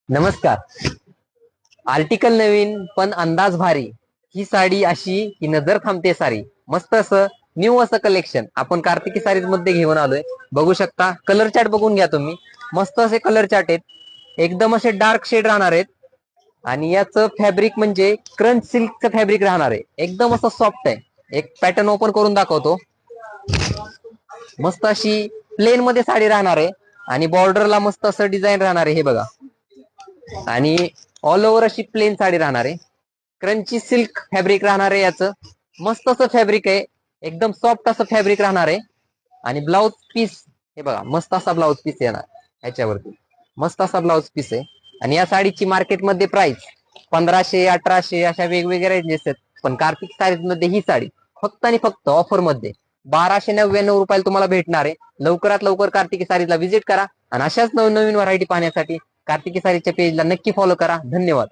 नमस्कार. आर्टिकल नवीन पण अंदाज भारी. ही साडी अशी की नजर थांबते सारी. मस्त असं न्यू असं कलेक्शन आपण कार्तिकी साडीज मध्ये घेऊन आलोय. बघू शकता, कलर चार्ट बघून घ्या तुम्ही. मस्त असे कलर चार्ट आहेत, एकदम असे डार्क शेड राहणार आहेत. आणि याचं फॅब्रिक म्हणजे क्रंच सिल्कचं फॅब्रिक राहणार आहे, एकदम असं सॉफ्ट आहे. एक पॅटर्न ओपन करून दाखवतो. मस्त अशी प्लेन मध्ये साडी राहणार आहे आणि बॉर्डरला मस्त असं डिझाईन राहणार आहे, हे बघा. आणि ऑल ओव्हर अशी प्लेन साडी राहणार आहे. क्रंची सिल्क फॅब्रिक राहणार आहे याचं. मस्त असं फॅब्रिक आहे, एकदम सॉफ्ट असं फॅब्रिक राहणार आहे. आणि ब्लाउज पीस हे बघा, मस्त असा ब्लाउज पीस येणार ह्याच्यावरती. मस्त असा ब्लाउज पीस आहे. आणि या साडीची मार्केटमध्ये प्राइस 1500 1800 अशा वेगवेगळ्या रेंजेस आहेत. पण कार्तिक साडीज मध्ये ही साडी फक्त आणि फक्त ऑफर मध्ये 1299 रुपयाला तुम्हाला भेटणार आहे. लवकरात लवकर कार्तिकी साडीजला व्हिजिट करा आणि अशाच नवीन नवीन व्हरायटी पाहण्यासाठी कार्तिकी साडीच्या पेजला नक्की फॉलो करा. धन्यवाद.